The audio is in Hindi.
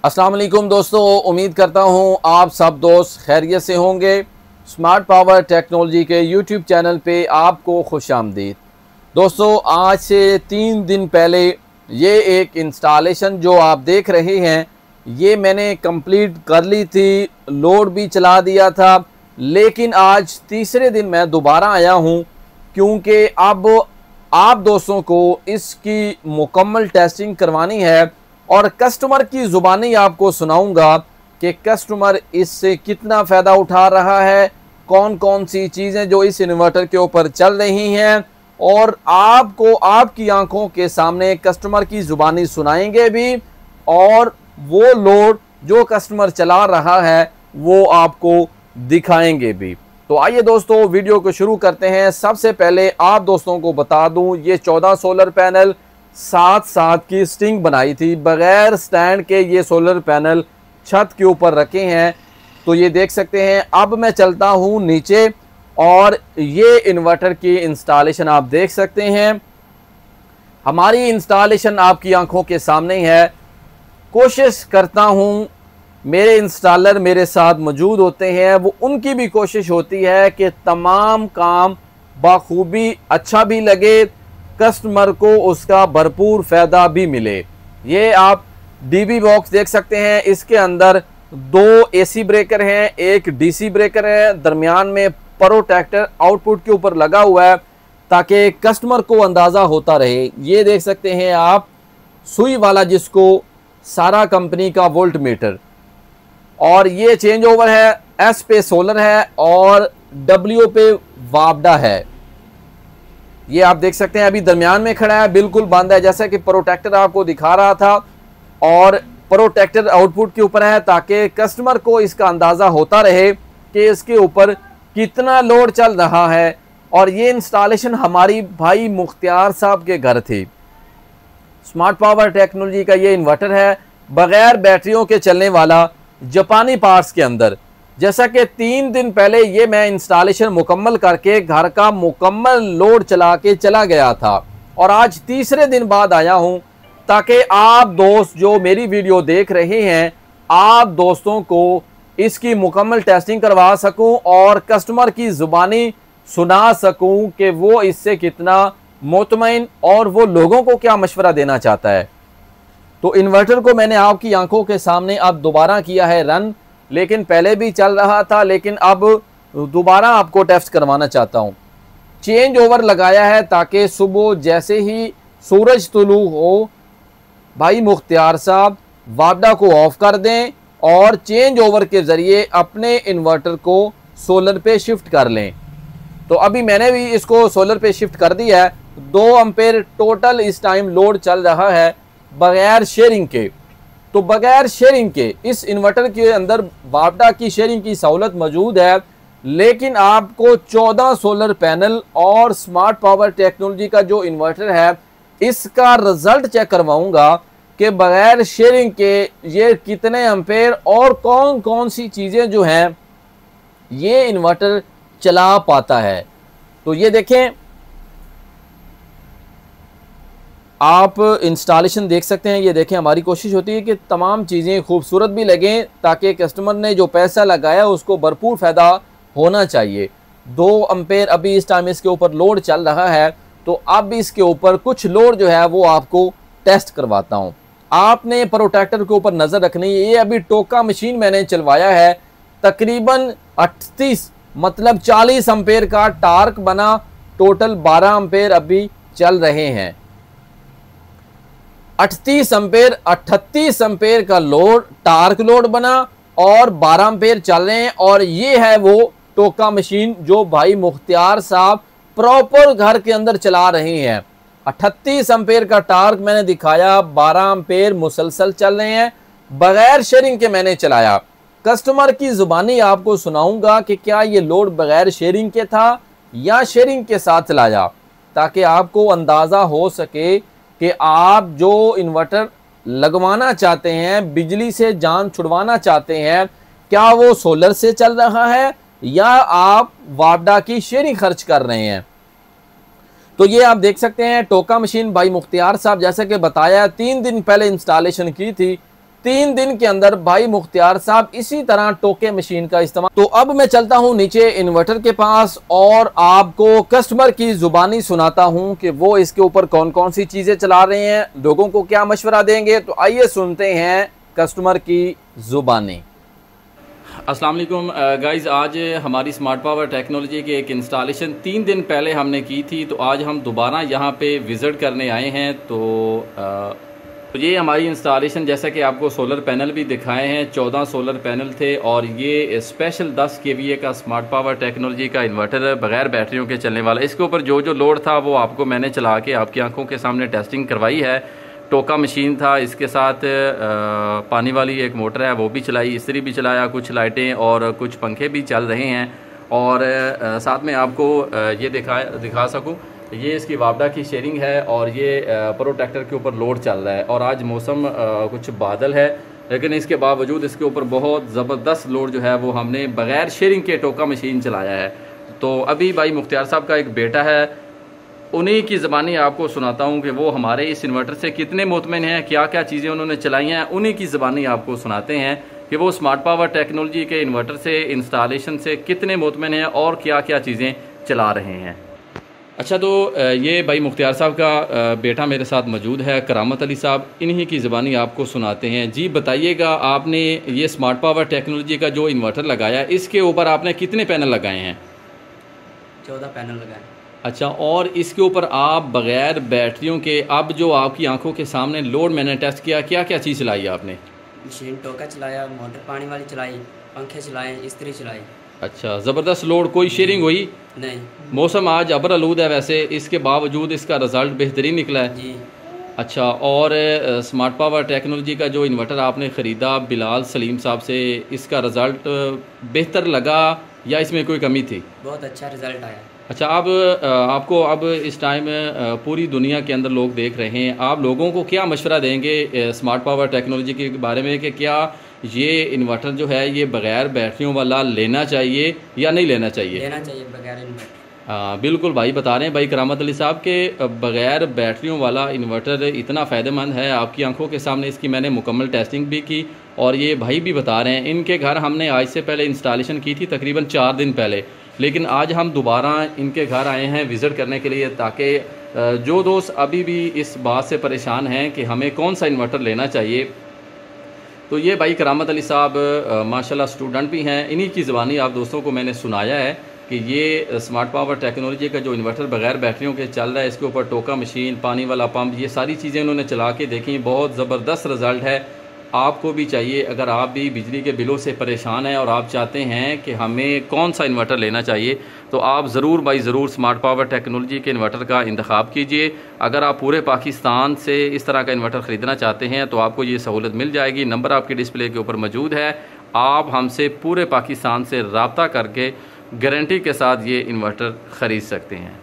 अस्सलाम वालेकुम दोस्तों, उम्मीद करता हूँ आप सब दोस्त खैरियत से होंगे। स्मार्ट पावर टेक्नोलॉजी के यूट्यूब चैनल पे आपको खुश आमदीद। दोस्तों, आज से 3 दिन पहले ये एक इंस्टॉलेशन जो आप देख रहे हैं ये मैंने कंप्लीट कर ली थी, लोड भी चला दिया था। लेकिन आज तीसरे दिन मैं दोबारा आया हूँ क्योंकि अब आप दोस्तों को इसकी मुकम्मल टेस्टिंग करवानी है और कस्टमर की ज़ुबानी आपको सुनाऊंगा कि कस्टमर इससे कितना फ़ायदा उठा रहा है, कौन कौन सी चीज़ें जो इस इन्वर्टर के ऊपर चल रही हैं, और आपको आपकी आंखों के सामने कस्टमर की ज़ुबानी सुनाएंगे भी और वो लोड जो कस्टमर चला रहा है वो आपको दिखाएंगे भी। तो आइए दोस्तों वीडियो को शुरू करते हैं। सबसे पहले आप दोस्तों को बता दूं, ये 14 सोलर पैनल साथ की स्टिंग बनाई थी, बगैर स्टैंड के ये सोलर पैनल छत के ऊपर रखे हैं। तो ये देख सकते हैं। अब मैं चलता हूँ नीचे और ये इन्वर्टर की इंस्टॉलेशन आप देख सकते हैं। हमारी इंस्टॉलेशन आपकी आंखों के सामने है। कोशिश करता हूँ, मेरे इंस्टॉलर मेरे साथ मौजूद होते हैं, वो उनकी भी कोशिश होती है कि तमाम काम बखूबी अच्छा भी लगे, कस्टमर को उसका भरपूर फ़ायदा भी मिले। ये आप डीबी बॉक्स देख सकते हैं, इसके अंदर 2 एसी ब्रेकर हैं, एक डीसी ब्रेकर है, दरमियान में प्रोटेक्टर आउटपुट के ऊपर लगा हुआ है ताकि कस्टमर को अंदाज़ा होता रहे। ये देख सकते हैं आप सुई वाला, जिसको सारा कंपनी का वोल्ट मीटर, और ये चेंज ओवर है। एस पे सोलर है और डब्ल्यू पे वापडा है। ये आप देख सकते हैं अभी दरमियान में खड़ा है, बिल्कुल बंद है, जैसा कि प्रोटेक्टर आपको दिखा रहा था, और प्रोटेक्टर आउटपुट के ऊपर है ताकि कस्टमर को इसका अंदाज़ा होता रहे कि इसके ऊपर कितना लोड चल रहा है। और ये इंस्टॉलेशन हमारी भाई मुख्तियार साहब के घर थी। स्मार्ट पावर टेक्नोलॉजी का ये इन्वर्टर है, बगैर बैटरियों के चलने वाला, जापानी पार्ट्स के अंदर। जैसा कि 3 दिन पहले ये मैं इंस्टॉलेशन मुकम्मल करके घर का मुकम्मल लोड चला के चला गया था, और आज तीसरे दिन बाद आया हूँ ताकि आप दोस्त जो मेरी वीडियो देख रहे हैं, आप दोस्तों को इसकी मुकम्मल टेस्टिंग करवा सकूं और कस्टमर की ज़ुबानी सुना सकूं कि वो इससे कितना मुतमईन और वो लोगों को क्या मशवरा देना चाहता है। तो इन्वर्टर को मैंने आपकी आंखों के सामने अब दोबारा किया है रन, लेकिन पहले भी चल रहा था, लेकिन अब दोबारा आपको टेस्ट करवाना चाहता हूँ। चेंज ओवर लगाया है ताकि सुबह जैसे ही सूरज तुलू हो, भाई मुख्तियार साहब वापडा को ऑफ कर दें और चेंज ओवर के ज़रिए अपने इन्वर्टर को सोलर पे शिफ्ट कर लें। तो अभी मैंने भी इसको सोलर पे शिफ्ट कर दिया है। 2 एम्पेयर टोटल इस टाइम लोड चल रहा है बगैर शेयरिंग के। तो बगैर शेयरिंग के इस इन्वर्टर के अंदर वापडा की शेयरिंग की सहूलत मौजूद है, लेकिन आपको 14 सोलर पैनल और स्मार्ट पावर टेक्नोलॉजी का जो इन्वर्टर है इसका रिजल्ट चेक करवाऊंगा कि बगैर शेयरिंग के ये कितने एम्पेयर और कौन कौन सी चीज़ें जो हैं ये इन्वर्टर चला पाता है। तो ये देखें, आप इंस्टॉलेशन देख सकते हैं। ये देखें, हमारी कोशिश होती है कि तमाम चीज़ें खूबसूरत भी लगें ताकि कस्टमर ने जो पैसा लगाया उसको भरपूर फ़ायदा होना चाहिए। 2 एम्पेयर अभी इस टाइम इसके ऊपर लोड चल रहा है, तो अब इसके ऊपर कुछ लोड जो है वो आपको टेस्ट करवाता हूँ। आपने प्रोटेक्टर के ऊपर नज़र रखनी है। ये अभी टोका मशीन मैंने चलवाया है, तकरीबन 38 मतलब 40 एम्पेयर का टार्क बना, टोटल 12 एम्पेयर अभी चल रहे हैं। 38 एम्पेयर का लोड टार्क लोड बना और 12 एम्पेयर चल रहे हैं। और ये है वो टोका मशीन जो भाई मुख्तियार साहब प्रॉपर घर के अंदर चला रहे हैं। 38 एम्पेयर का टार्क मैंने दिखाया, 12 एम्पेयर मुसलसल चल रहे हैं, बगैर शेयरिंग के मैंने चलाया। कस्टमर की ज़ुबानी आपको सुनाऊंगा कि क्या ये लोड बगैर शेयरिंग के था या शेयरिंग के साथ चलाया, ताकि आपको अंदाज़ा हो सके कि आप जो इन्वर्टर लगवाना चाहते हैं, बिजली से जान छुड़वाना चाहते हैं, क्या वो सोलर से चल रहा है या आप वापडा की शेयरिंग खर्च कर रहे हैं। तो ये आप देख सकते हैं टोका मशीन भाई मुख्तियार साहब, जैसा कि बताया 3 दिन पहले इंस्टॉलेशन की थी, 3 दिन के अंदर भाई मुख्तियार साहब इसी तरह टोके मशीन का इस्तेमाल। तो अब मैं चलता हूं नीचे इन्वर्टर के पास और आपको कस्टमर की जुबानी सुनाता हूं कि वो इसके ऊपर कौन कौन सी चीजें चला रहे हैं, लोगों को क्या मशवरा देंगे। तो आइए सुनते हैं कस्टमर की जुबानी। अस्सलाम वालेकुम गाइज़, आज हमारी स्मार्ट पावर टेक्नोलॉजी की एक इंस्टॉलेशन 3 दिन पहले हमने की थी, तो आज हम दोबारा यहाँ पे विज़िट करने आए हैं। तो ये हमारी इंस्टॉलेशन, जैसा कि आपको सोलर पैनल भी दिखाए हैं, 14 सोलर पैनल थे और ये स्पेशल 10 kVA का स्मार्ट पावर टेक्नोलॉजी का इन्वर्टर बग़ैर बैटरियों के चलने वाला। इसके ऊपर जो जो लोड था वो आपको मैंने चला के आपकी आंखों के सामने टेस्टिंग करवाई है। टोका मशीन था, इसके साथ पानी वाली एक मोटर है वो भी चलाई, इस्त्री भी चलाया, कुछ लाइटें और कुछ पंखे भी चल रहे हैं। और साथ में आपको ये दिखा सकूँ, ये इसकी वापडा की शेयरिंग है और ये प्रोटेक्टर के ऊपर लोड चल रहा है। और आज मौसम कुछ बादल है, लेकिन इसके बावजूद इसके ऊपर बहुत ज़बरदस्त लोड जो है वो हमने बग़ैर शेयरिंग के टोका मशीन चलाया है। तो अभी भाई मुख्तियार साहब का एक बेटा है, उन्हीं की ज़बानी आपको सुनाता हूँ कि वो हमारे इस इन्वर्टर से कितने मुतमिन हैं, क्या क्या चीज़ें उन्होंने चलाई हैं। उन्हीं की ज़बानी आपको सुनाते हैं कि वो स्मार्ट पावर टेक्नोलॉजी के इन्वर्टर से, इंस्टॉलेशन से कितने मुतमिन हैं और क्या क्या चीज़ें चला रहे हैं। अच्छा, तो ये भाई मुख्तियार साहब का बेटा मेरे साथ मौजूद है, करामत अली साहब, इन्हीं की ज़बानी आपको सुनाते हैं। जी बताइएगा, आपने ये स्मार्ट पावर टेक्नोलॉजी का जो इन्वर्टर लगाया, इसके ऊपर आपने कितने पैनल लगाए हैं? 14 पैनल लगाए। अच्छा, और इसके ऊपर आप बग़ैर बैटरियों के, अब जो आपकी आंखों के सामने लोड मैंने टेस्ट किया, क्या क्या चीज़ चलाई आपने? मशीन टोका चलाया, मोटर पानी वाली चलाई, पंखे चलाए, इस्त्री चलाई। अच्छा, ज़बरदस्त लोड। कोई शेयरिंग हुई नहीं? मौसम आज अबर आलूद है, वैसे इसके बावजूद इसका रिज़ल्ट बेहतरीन निकला है जी। अच्छा, और स्मार्ट पावर टेक्नोलॉजी का जो इन्वर्टर आपने ख़रीदा बिलाल सलीम साहब से, इसका रिज़ल्ट बेहतर लगा या इसमें कोई कमी थी? बहुत अच्छा रिज़ल्ट आया। अच्छा, अब आपको अब इस टाइम पूरी दुनिया के अंदर लोग देख रहे हैं, आप लोगों को क्या मशवरा देंगे स्मार्ट पावर टेक्नोलॉजी के बारे में कि क्या ये इन्वर्टर जो है ये बग़ैर बैटरियों वाला लेना चाहिए या नहीं लेना चाहिए? लेना चाहिए बग़ैर इन्वर्टर। बिल्कुल भाई बता रहे हैं भाई करामत अली साहब के बग़ैर बैटरियों वाला इन्वर्टर इतना फ़ायदेमंद है। आपकी आंखों के सामने इसकी मैंने मुकम्मल टेस्टिंग भी की और ये भाई भी बता रहे हैं। इनके घर हमने आज से पहले इंस्टॉलेशन की थी, तकरीबन 4 दिन पहले, लेकिन आज हम दोबारा इनके घर आए हैं विज़िट करने के लिए, ताकि जो दोस्त अभी भी इस बात से परेशान हैं कि हमें कौन सा इन्वर्टर लेना चाहिए, तो ये भाई करामत अली साहब माशाल्लाह स्टूडेंट भी हैं, इन्हीं की ज़बानी आप दोस्तों को मैंने सुनाया है कि ये स्मार्ट पावर टेक्नोलॉजी का जो इन्वर्टर बग़ैर बैटरियों के चल रहा है, इसके ऊपर टोका मशीन, पानी वाला पंप, ये सारी चीज़ें उन्होंने चला के देखी, बहुत ज़बरदस्त रिज़ल्ट है। आपको भी चाहिए, अगर आप भी बिजली के बिलों से परेशान हैं और आप चाहते हैं कि हमें कौन सा इन्वर्टर लेना चाहिए, तो आप ज़रूर भाई ज़रूर स्मार्ट पावर टेक्नोलॉजी के इन्वर्टर का इंतखाब कीजिए। अगर आप पूरे पाकिस्तान से इस तरह का इन्वर्टर ख़रीदना चाहते हैं तो आपको ये सहूलत मिल जाएगी। नंबर आपके डिस्प्ले के ऊपर मौजूद है, आप हमसे पूरे पाकिस्तान से रब्ता करके गारंटी के साथ ये इन्वर्टर ख़रीद सकते हैं।